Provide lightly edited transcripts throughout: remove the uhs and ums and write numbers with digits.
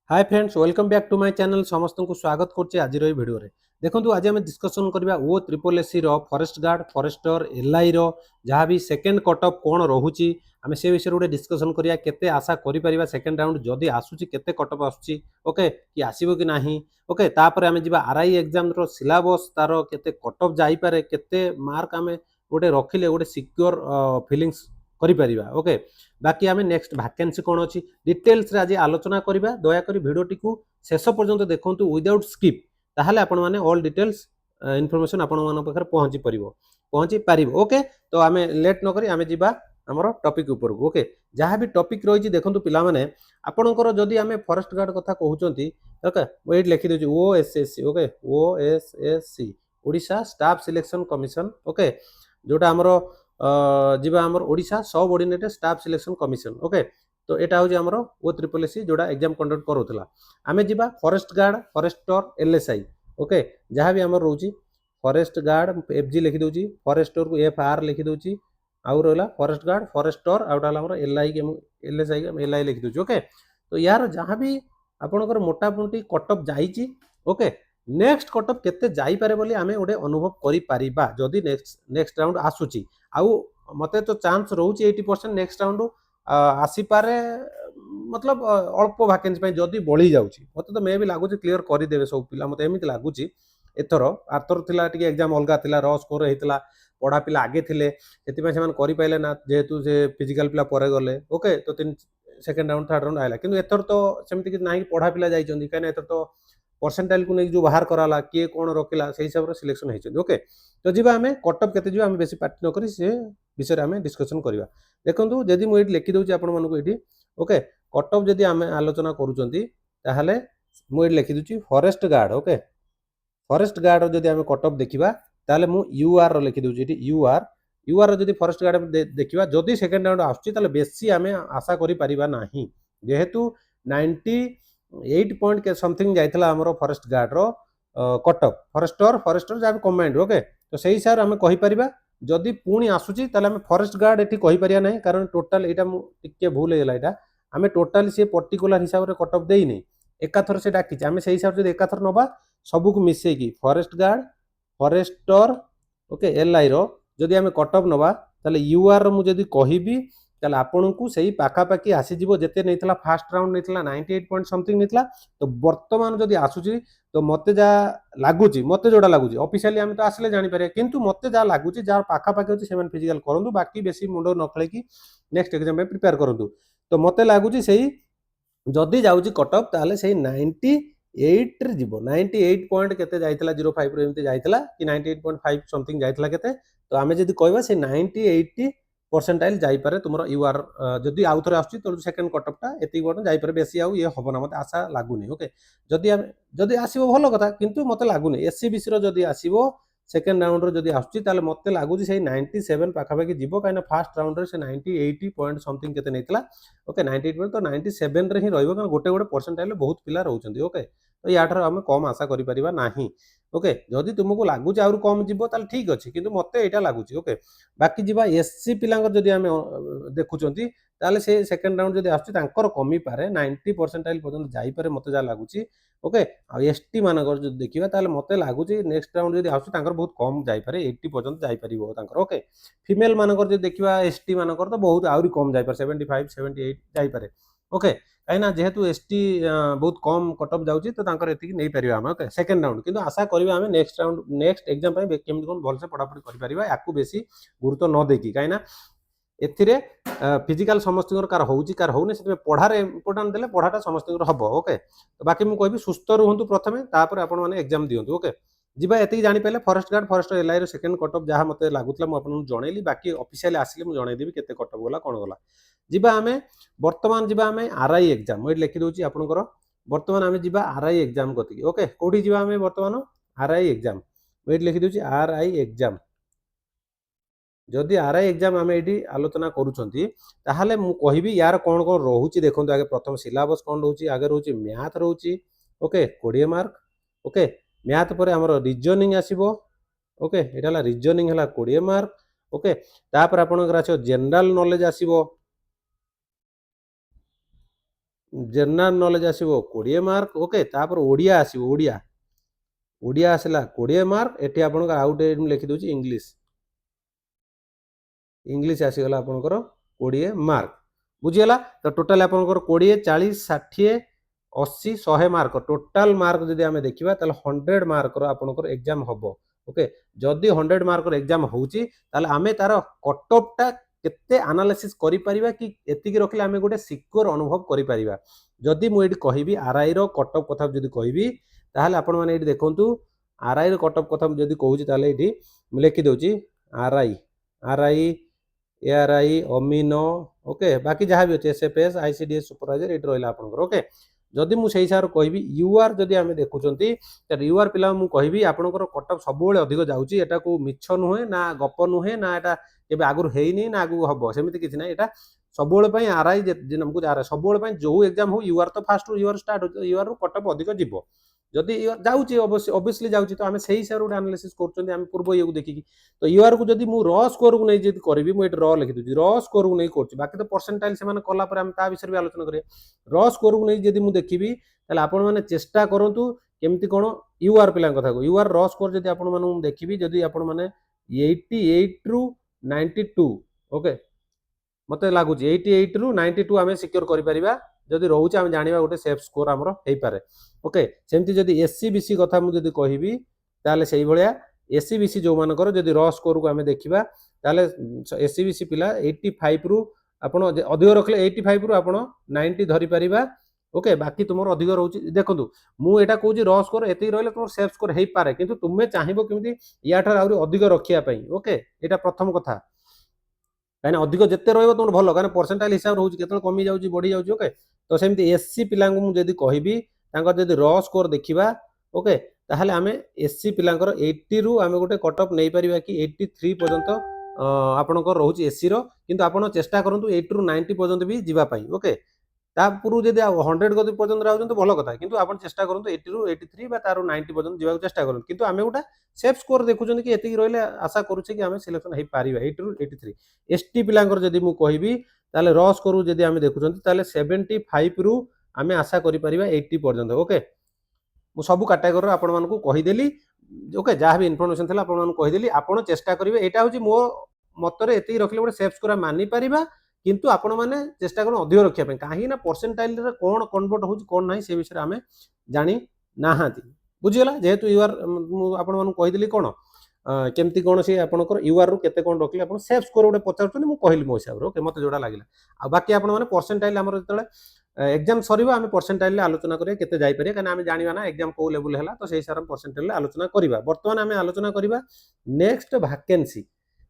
Hi friends welcome back to my channel समस्त को स्वागत करछे आज रो वीडियो रे। देखंतु आज हम डिस्कशन करबा ओ ट्रिपल एससी रो फॉरेस्ट गार्ड फॉरेस्टर एलआई रो जहां भी सेकंड कट ऑफ कोन रहूची हमें से विषय रे डिस्कशन करिया केते आशा करि परिबा सेकंड राउंड जदी आसुची केते कट ऑफ आसुची ओके कि आसीबो कि नाही ओके तापर हमें जिबा आरआई एग्जाम रो सिलेबस तारो केते कट ऑफ जाई पारे केते मार्क हमें गोटे रखिले गोटे सिक्योर फीलिंग्स करि परिबा ओके बाकी आम नेक्स्ट वैकेंसी कौन अच्छी डिटेल्स रे आज आलोचना करबा दयाकोरी भिडियोटी को शेष पर्यंत देखंतु विदाउट स्किप ताहले आपण माने ऑल डिटेल्स इनफॉरमेशन आपण मान पाखर पहुंची पारिबो ओके। तो आम लेट न करी आम जिबा हमर टॉपिक ऊपर को ओके जहाँ भी टॉपिक रही देखंतु पिला माने आपणकर जदी आम फॉरेस्ट गार्ड कथा कहउचंती ओके वेट लिखि देछि OSSC okay OSSC Odisha staff selection commission okay जोटा हमर जीवा आमर Odisha subordinated staff selection commission okay. तो एटा हो आमर ओ ट्रिपल एससी जोड़ा एग्जाम कंडक्ट करोतला आमे जीवा forest guard forester LSI okay जहाँ भी आमर रोची फॉरेस्ट गार्ड एफजी लिखि दोची फॉरेस्टर को एफआर लिखि दोची आउ रहला फॉरेस्ट गार्ड फॉरेस्टर आउटा हमर एलआई के एलएसआई के एलआई लिखि दोची ओके। तो यार जहाँ भी आपनकर मोटा मोटी कट ऑफ जाईची ओके नेक्स्ट कट ऑफ केते जाई पारे बोली आमे ओडे अनुभव करि परिबा जदी नेक्स्ट राउंड आसुची आउ मते तो चांस रोची 80% नेक्स्ट राउंड आसी पारे मतलब अल्प वैकेंसी पे जदी बळी जाउची मते तो मे भी लागुची क्लियर करि देबे सब पिला मते एमिति लागुची एथर आथर थिला टिके एग्जाम अलगा थिला र स्कोर हेतिला पढ़ा पिला आगे थिले सेति पे सेमान करि पाइले ना जेहेतु से फिजिकल पिला परे गले ओके तो तीन सेकंड राउंड थर्ड राउंड आइला किंतु एथर तो सेमति कि नाही पढ़ा पिला जाइचंदी काने एथर तो परसेंटाइल को नहीं जो बाहर कराला किए कौन रखिला से हिसाब रे सिलेक्शन हेचंदी ओके। तो जीवा हमें कट ऑफ केते जीवा हमें बेसी पार्ट न करी से विषय आम डिस्कसन करवा देखो जदि मुझे लिखि दूसरी आपको ओके कट ऑफ जदि आम आलोचना करूँ मुझे लिखि दूसरी forest guard okay forest guard जदि आम कट ऑफ देखा ताले मु यूआर लिखि दूसरी यूआर यूआर जदि फॉरेस्ट गार्ड देखा जदि सेकेंड राउंड आसुची बेसी आम आशा करिपारिबा नाही जेहेतु 98 पॉइंट के समथिंग जाइथला हमरो फॉरेस्ट गार्ड रो कट ऑफ फॉरेस्टर फॉरेस्टर जहाँ कमांड ओके तो सही हिसाब आम कहीपर जदि पुणी आसूची ताले आम फॉरेस्ट गार्ड एठी कहि परिया नाही कारण टोटल एटा टिके भूल हेला एटा आम टोटल से पर्टिकुलर हिसाब रे कट ऑफ देई नै एकाथर से डाकी आम से हिसाब से एकाथर नबा सबु को मिसै की forest guard forester okay LI रो जदि आम कट ऑफ नबा ताले यूआर रो मु जदि कहिबी ताले आपन को सही पाखा पाखी आसी जीवो जेते नैतला फास्ट राउंड नैतला 98 पॉइंट समथिंग नैतला तो वर्तमान जदि आसूची तो मते जा लागुची मते जोड़ा लागुची ऑफिशियली हम तो आसले जानि पारे किंतु मते जा लागुची जार पाखा पाखी होची सेमन फिजिकल करंतु बाकी बेसी मुंडो न खळे की नेक्स्ट एग्जाम में प्रिपेयर करंतु तो मते लागुची सही जदि जाउची कट ऑफ ताले सही 98 रे जीवो 98 पॉइंट केते जाइतला 05 रे एमते जाइतला कि 98.5 समथिंग जाइतला केते तो आमे जदि कहबा से 90 परसेंटाइल जाई पारे तुमरो यूआर जदि आउ थरे आछी तो सेकंड कट ऑफ टा एति बड जाई पारे बेसी आउ ये हबना मते आशा लागुनी ओके जदि आसीबो भलो कथा किंतु मते लागुनी एससीबीसी रो जदि आसीबो सेकंड राउंड रो जदि आछी ताले मते लागुची सही 97 पाखा पाखी जीवो काइना फर्स्ट राउंड रे से 90 पॉइंट समथिंग केते नैतला ओके 98 पॉइंट तो 97 रे ही रहइबो कारण गोटे गोटे परसेंटाइल बहुत पिला रहउचंदी ओके तो याठार हम कम आशा करि परिबा नाही ओके जदि तुमको लागुची आउर कम जीवो ताले ठीक अछि किंतु मते एटा लागुची ओके। बाकी जीवा एससी पिलांगर जदि आमे देखुचंती ताले से सेकंड राउंड जदि आछी तांकर कमी पारे 90 परसेंटाइल पर्यंत जाई पारे मते जा लागुची ओके आ एसटी मानकर जदि देखिबा ताले मते लागुची नेक्स्ट राउंड जदि आछी तांकर बहुत कम जाई पारे 80 पर्यंत जाई परिबो तांकर ओके। फीमेल मानकर जदि देखिबा एसटी मानकर तो बहुत आउरी कम जाई पारे 75 78 जाई पारे ओके कहीं जेहेतु एसटी बहुत कम कट ऑफ जाउची तो तांकर एतिकी नै परिबा हम ओके सेकंड राउंड किंतु आशा करिबा हम नेक्स्ट राउंड नेक्स्ट एग्जाम पय केमति कोन भल से पढ़ा पढ़ी करि परिबा याकू बेसी गुरुत्व न देकी कहीं एथिरे फिजिकल समस्त कार होउची कार होउने से पढ़ार इंपोर्टेंट देले पढ़ाटा समस्त हबो ओके। तो बाकी मु कहबी सुस्थ रुहंतु प्रथमे तापर आपण माने एग्जाम दियंतु ओके जीवा एति जानि पले फॉरेस्ट गार्ड फॉरेस्टर एलआई रो सेकंड कट ऑफ जहा मते लागुतला मु आपन जणैली बाकी ऑफिशियली आसिले मु जणै देबी केते कट ऑफ गला कोन गला जीवा हमें वर्तमान जीवा हमें आरआई एग्जाम मु लिखि दोची आपनकर वर्तमान हमें जीवा आरआई एग्जाम कति ओके कोठी जीवा हमें वर्तमान आरआई एग्जाम मु लिखि दोची आरआई एग्जाम जदि आरआई एग्जाम आम ये आलोचना करूछंती ताहले मु कहबी यार कोन कोन रहउची देखंतु आगे प्रथम सिलेबस कोन रहउची आगे रहउची मैथ रहउची ओके 20 मार्क ओके मैथ पर हमर रीजनिंग आसीबो ओके एटाला रीजनिंग हला 20 मार्क ओके तापर आपनकर आछो जनरल नॉलेज आसीबो जनरल नॉलेज आसीबो 20 मार्क ओके तापर ओडिया आसीबो ओडिया ओडिया आसला 20 मार्क एठी आपन आउट मैं लिखि दोची इंग्लिश इंग्लिश आसीगला आपनकर 20 मार्क बुझीगला तो टोटल आपनकर 20 40 60 80 100 मार्क टोटल मार्क जदि आमे देखिबा ताले 100 मार्क रो आपनकर एग्जाम हबो ओके जदि 100 मार्क रो एग्जाम होउची ताले आमे तार कट ऑफ टा केते एनालिसिस करि परिबा कि एतिकी रखले आमे गोटे सिक्योर अनुभव करि परिबा जदि मु एठी कहिबी आरआई रो कट ऑफ कथा जदि कहिबी ताले आपन माने एठी देखंतु आरआई रो कट ऑफ कथा जदि कहूची ताले एठी मु लिखि दोची आरआई आरआई एआरआई अमीनो ओके बाकी जहाँ भी अच्छे एसएफएस आईसीडीएस सुपरवाइजर ये रहा आपंकर ओके जदि मुझे हिसाब से कहबी यूआर जदि आम देखुं यूआर पिला मुझे कहबी आपंकर कटअप सब अधिक जाऊँगी एटा को मिछ नुहे ना गप नुहे ना एटा के आगुरी है ना आगू हम सेमती किसी ना यहाँ सब आरआई सब जो एग्जाम हो यूआर तो फास्ट यूआर स्टार्ट हो यूआर कटअप अधिक जीव जदि जाऊँगी ऑब्वियसली जाऊँगी तो आम से हिसाब से एनालिसिस कर पूर्व ये देखिकी तो यूआर को जदि मु र स्कोर को नहीं जदि करी मु र लिखि दूची र स्कोर को नहीं करछि बाकी तो परसेंटाइल से माने कला पर हम ता विषय भी आलोचना करिया र स्कोर को नहीं जदि मु देखिबी ताले आपण माने चेष्टा करंतु केमती कोन यूआर पिला कथा को यूआर र स्कोर जदि आपण माने देखिबी जदि आपण माने 88 रु 92 ओके मते लागुच 88 रु 92 आमे सिक्योर करि परिबा जदि रहउछ आमे जानिबा गोटे सेफ स्कोर हमरो हेई पारे ओके सेमती जदि एससीबीसी कथा मु जदि कहिबी ताले सेही भलिया एससीबीसी जो मानकर जदि र स्कोर को आमे देखिबा ताले एससीबीसी पिला 85 रु आपण अधिक रखले 85 रु आपण 90 धरि परिबा ओके बाकी तुमर अधिक रहउछ देखंतु मु एटा कहूची र स्कोर एति रहले तुमर सेफ स्कोर हेई पारे किंतु तुमे चाहिबो केमती याठार आउरी अधिक रखिया पई ओके एटा प्रथम कथा कहीं अधिक जिते रुम भल कहीं परसेंटाइल हिसाब रोचे केत कमी जाऊँगी बढ़ी जाऊँगी ओके तो सेमती एससी पिला मुझे कहबी जदि र स्कोर देखा ओके ताहले आमे एससी पिलांकर 80 रु आमे गोटे कट ऑफ नहीं परिबा कि 83 पर्यंत आपनकर रहउची एससी रो किंतु आपण चेष्टा करंतु 80 रु 90 पर्यंत भी जीवा पई ओके तापुरु जदि 100 गति पर्यंत राउछन तो भल कथा किंतु आपण चेष्टा करंतु 80 रु 83 बा तारो 90 पर्यंत जीवा चेष्टा करंतु किंतु आमे गोटा सेफ स्कोर देखुछन कि एतिकी रहले आशा करूछे कि आमे सिलेक्शन हेई पारिबा 80 रु 83 एसटी पिलांकर जदि मु कहबी ताले र स्कोर जदि आमे देखुछन ताले 75 रु आमे आशा करि परिबा 80 पर्यंत ओके मु सब कैटेगरी आपण मानकु कहिदेली ओके जहाँ भी इनफॉरमेशन थिला आपण मानकु कहिदेली आपण चेष्टा करिवे एटा होची मो मतरे एति रखले गोटे सेफ स्कोर मानि परिबा किंतु आपण माने चेष्टा करू अधिक रखिया पे काहे ना परसेंटाइल रे कोन कन्वर्ट होची कोन नाही से विषय आमे जानि नाहांती बुझिगला जेहेतु यूआर आपण मानकु कहिदेली कोन केमती कोन से आपनकर यूआर रु केते कोन रखले आपण सेफ स्कोर गोटे पचारछन मु कहली मो हिसाब रो ओके मते जोडा लागिला आ बाकी आपण माने परसेंटाइल हमर जतले एग्जाम सरीबा आमे परसेंटाइल आलोचना करिया केते जाई परिया काना आमे जानिबा ना एग्जाम को लेवल हैला तो सेही सारा परसेंटाइल आलोचना करिबा वर्तमान आमे आलोचना करिबा नेक्स्ट वैकेंसी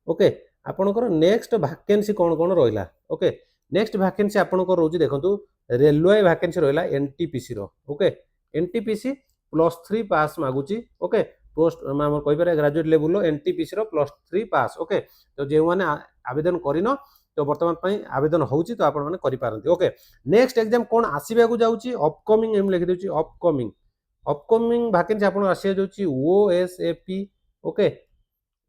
ओके आपनकर नेक्स्ट वैकेंसी कोन कोन रहिला ओके नेक्स्ट वैकेंसी आपनकर रोजी देखंतु रेलवे वैकेंसी रहिला एनटीपीसी रो ओके एनटीपीसी +3 पास मागुची ओके पोस्ट हम कहि पारे ग्रेजुएट लेवल लो एनटीपीसी रो +3 पास ओके तो जे माने आवेदन करिनो तो वर्तमान पई आवेदन होउची तो आपण माने करि पारंती ओके नेक्स्ट एग्जाम कोन आसीबा को जाउची अपकमिंग एम लिखि देउची अपकमिंग वैकेंसी आपण आसी जाउची ओएसएपी ओके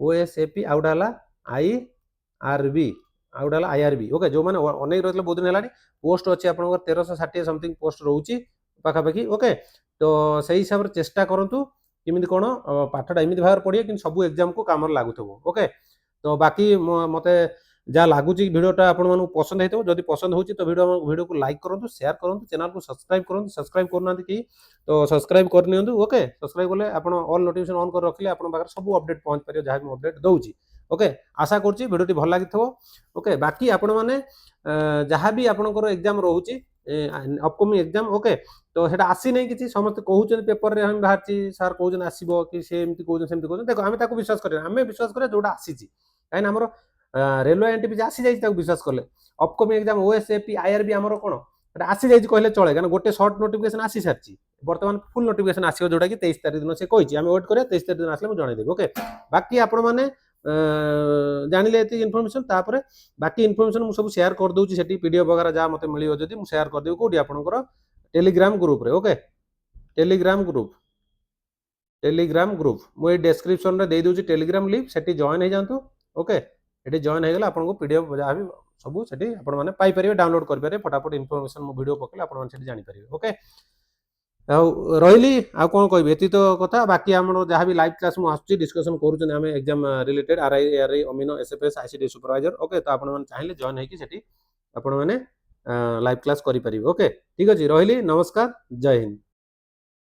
ओएसएपी आउडाला आईआरबी आउडाला आईआरबी ओके जो माने अनेक रहले बहुत दिन हेलानी पोस्ट अछि आपण 1360 समथिंग पोस्ट रहउची पाखा पाखी ओके तो सही हिसाब रे चेष्टा करंतु किमिति कोन पाठडा एमिति भार पढिया कि सब एग्जाम को काम लागुथबो ओके तो बाकी मते जहाँ लगुच भिडटा आपण मानू पसंद होता जदि पसंद होची तो वीडियो को लाइक करूँ शेयर करूँ चैनल को सब्सक्राइब करना कि तो सब्सक्राइब करनी ओके सब्सक्राइब कले आप ऑल नोटिफिकेशन ऑन कर रखिले आप सब अपडेट पहुँच पार जहाँ भी अपडेट दूसरी ओके आशा करुँची भिडियोटी भल लगी ओके बाकी आपण मैंने जहाँ भी आपंकर एग्जाम रोचे अपकमिंग एग्जाम ओके तो सेटा आसी नहीं किसी समस्त कहते पेपर रे हम बाहर सार कहते आसो कि सेमती कहते सेमती कहते देखो आम विश्वास करें आम विश्वास करें जोटा आसी कहीं आमर रेलवे एनटीपीसी आसी जाइए विश्वास कले अपकमिंग एग्जाम ओएसएपी आईआरबी आमर कौन आसी जाइए कहले चले क्या गोटे सर्ट नोटिफिकेशन आसी सारी बर्तमान फुल नोटिफिकेशन आसो जोटा कि 23 तारीख दिन से कही आम वेट करें 23 तारीख दिन आसले मुझे जनईदेवी ओके बाकी आपण मैंने जानिले ये इनफॉरमेशन तापर बाकी इनफॉरमेशन मुझे सब शेयर कर दूसरी सेठी पीडीएफ वगैरह जहाँ मत मिल जब मुझे शेयर करदेवी कौटी आपंकर टेलीग्राम ग्रुप रे ओके टेलीग्राम ग्रुप मुझे डिस्क्रिप्शन रे दे दूसरी टेलीग्राम लिंक सेठी जॉइन हो जातु ओके ये जॉइन हो गला आपको पीडीएफ जहाँ भी ସବୁ ସେଠି ଆପଣମାନେ ପାଇପାରିବେ, ଡାଉନଲୋଡ୍ କରିପାରିବେ, ଫଟାଫଟ ଇନଫର୍ମେସନ୍ ମୋ ଭିଡ଼ିଓ ପକେଇଲେ ଆପଣମାନେ ସେଠି ଜାଣିପାରିବେ। ଓକେ, ଆଉ ରହିଲି, ଆଉ କ'ଣ କହିବି, ଏତିକି ତ କଥା। ବାକି ଆମର ଯାହା ବି ଲାଇଭ୍ କ୍ଲାସ୍ ମୁଁ ଆସୁଛି, ଡିସ୍କସନ୍ କରୁଛନ୍ତି ଆମେ ଏକ୍ଜାମ୍ ରିଲେଟେଡ୍, ଆର୍ଆଇ ଅମିନ ଏସ୍ଏଫଏସ୍ ଆଇସିଡି ସୁପରଭାଇଜର। ଓକେ, ତ ଆପଣମାନେ ଚାହିଁଲେ ଜଏନ୍ ହେଇକି ସେଠି ଆପଣମାନେ ଲାଇଭ୍ କ୍ଲାସ୍ କରିପାରିବେ। ଓକେ, ଠିକ୍ ଅଛି, ରହିଲି, ନମସ୍କାର, ଜୟ ହିନ୍ଦ।